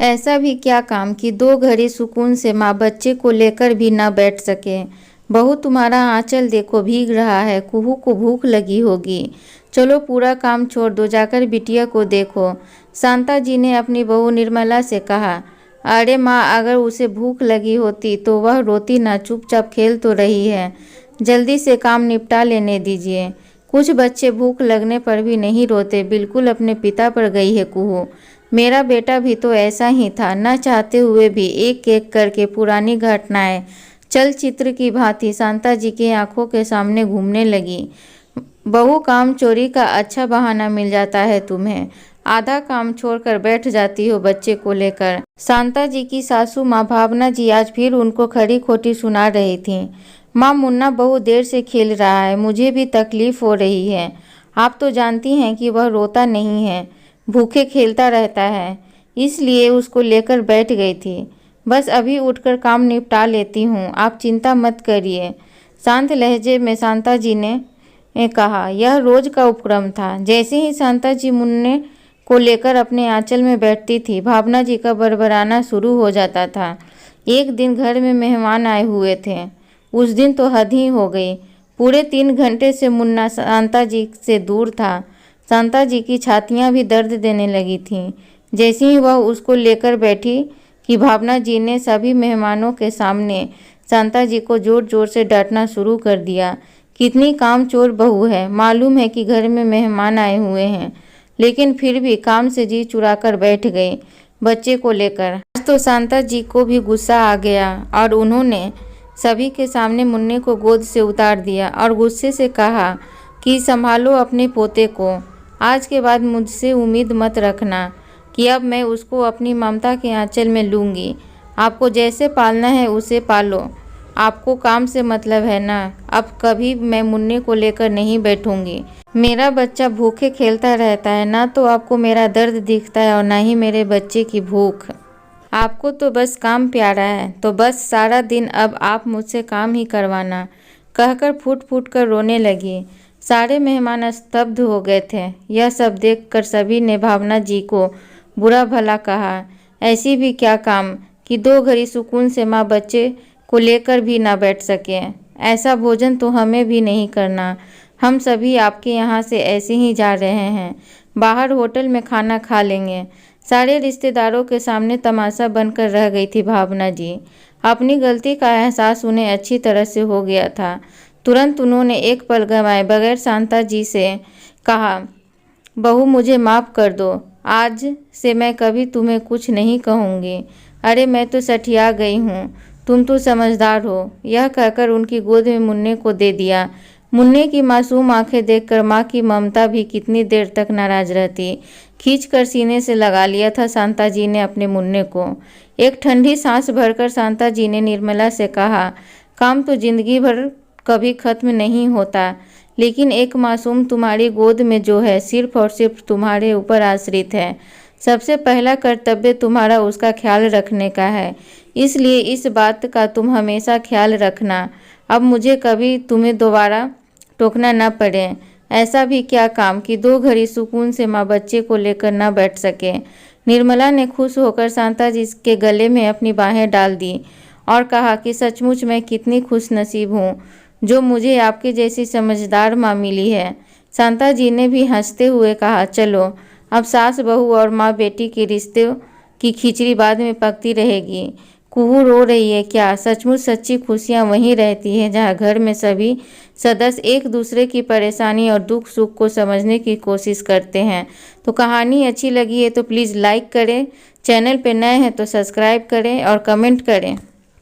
ऐसा भी क्या काम कि 2 घड़ी सुकून से माँ बच्चे को लेकर भी न बैठ सके। बहू तुम्हारा आंचल देखो भीग रहा है, कुहू को भूख लगी होगी। चलो पूरा काम छोड़ दो, जाकर बिटिया को देखो। शांता जी ने अपनी बहू निर्मला से कहा। अरे माँ, अगर उसे भूख लगी होती तो वह रोती ना, चुपचाप खेल तो रही है। जल्दी से काम निपटा लेने दीजिए। कुछ बच्चे भूख लगने पर भी नहीं रोते, बिल्कुल अपने पिता पर गई है कुहू। मेरा बेटा भी तो ऐसा ही था, न चाहते हुए भी एक एक करके पुरानी घटनाएं चलचित्र की भांति शांता जी की आंखों के सामने घूमने लगी। बहू, काम चोरी का अच्छा बहाना मिल जाता है तुम्हें। आधा काम छोड़कर बैठ जाती हो बच्चे को लेकर। शांता जी की सासू माँ भावना जी आज फिर उनको खरी खोटी सुना रही थीं। माँ, मुन्ना बहुत देर से खेल रहा है, मुझे भी तकलीफ हो रही है। आप तो जानती हैं कि वह रोता नहीं है, भूखे खेलता रहता है, इसलिए उसको लेकर बैठ गई थी। बस अभी उठकर काम निपटा लेती हूँ, आप चिंता मत करिए। शांत लहजे में शांता जी ने कहा। यह रोज का उपक्रम था। जैसे ही शांता जी मुन्ने को लेकर अपने आंचल में बैठती थी, भावना जी का बड़बड़ाना शुरू हो जाता था। एक दिन घर में मेहमान आए हुए थे। उस दिन तो हद ही हो गई। पूरे 3 घंटे से मुन्ना शांता जी से दूर था। शांता जी की छातियां भी दर्द देने लगी थीं। जैसे ही वह उसको लेकर बैठी कि भावना जी ने सभी मेहमानों के सामने शांता जी को जोर जोर से डांटना शुरू कर दिया। कितनी कामचोर बहू है, मालूम है कि घर में मेहमान आए हुए हैं, लेकिन फिर भी काम से जी चुराकर बैठ गई बच्चे को लेकर। आज तो शांता जी को भी गुस्सा आ गया और उन्होंने सभी के सामने मुन्ने को गोद से उतार दिया और गुस्से से कहा कि संभालो अपने पोते को। आज के बाद मुझसे उम्मीद मत रखना कि अब मैं उसको अपनी ममता के आंचल में लूँगी। आपको जैसे पालना है उसे पालो, आपको काम से मतलब है ना। अब कभी मैं मुन्ने को लेकर नहीं बैठूंगी। मेरा बच्चा भूखे खेलता रहता है, ना तो आपको मेरा दर्द दिखता है और ना ही मेरे बच्चे की भूख। आपको तो बस काम प्यारा है, तो बस सारा दिन अब आप मुझसे काम ही करवाना, कहकर फूट फूट कर रोने लगी। सारे मेहमान स्तब्ध हो गए थे। यह सब देखकर सभी ने भावना जी को बुरा भला कहा। ऐसी भी क्या काम कि 2 घड़ी सुकून से माँ बच्चे को लेकर भी ना बैठ सके। ऐसा भोजन तो हमें भी नहीं करना। हम सभी आपके यहाँ से ऐसे ही जा रहे हैं, बाहर होटल में खाना खा लेंगे। सारे रिश्तेदारों के सामने तमाशा बनकर रह गई थी भावना जी। अपनी गलती का एहसास उन्हें अच्छी तरह से हो गया था। तुरंत उन्होंने एक पल गंवाए बगैर शांता जी से कहा, बहू मुझे माफ़ कर दो, आज से मैं कभी तुम्हें कुछ नहीं कहूँगी। अरे मैं तो सठिया गई हूँ, तुम तो समझदार हो। यह कहकर उनकी गोद में मुन्ने को दे दिया। मुन्ने की मासूम आंखें देखकर माँ की ममता भी कितनी देर तक नाराज रहती। खींचकर सीने से लगा लिया था शांता जी ने अपने मुन्ने को। एक ठंडी सांस भरकर शांता जी ने निर्मला से कहा, काम तो जिंदगी भर कभी खत्म नहीं होता, लेकिन एक मासूम तुम्हारी गोद में जो है सिर्फ और सिर्फ तुम्हारे ऊपर आश्रित है। सबसे पहला कर्तव्य तुम्हारा उसका ख्याल रखने का है, इसलिए इस बात का तुम हमेशा ख्याल रखना। अब मुझे कभी तुम्हें दोबारा टोकना न पड़े। ऐसा भी क्या काम कि 2 घड़ी सुकून से माँ बच्चे को लेकर न बैठ सके। निर्मला ने खुश होकर शांता जी के गले में अपनी बाहें डाल दी और कहा कि सचमुच मैं कितनी खुश नसीब हूँ जो मुझे आपके जैसी समझदार माँ मिली है। शांता जी ने भी हंसते हुए कहा, चलो अब सास बहू और माँ बेटी के रिश्ते की खिचड़ी बाद में पकती रहेगी। कुहू रो रही है क्या? सचमुच सच्ची खुशियाँ वहीं रहती हैं जहाँ घर में सभी सदस्य एक दूसरे की परेशानी और दुख सुख को समझने की कोशिश करते हैं। तो कहानी अच्छी लगी है तो प्लीज़ लाइक करें, चैनल पे नए हैं तो सब्सक्राइब करें और कमेंट करें।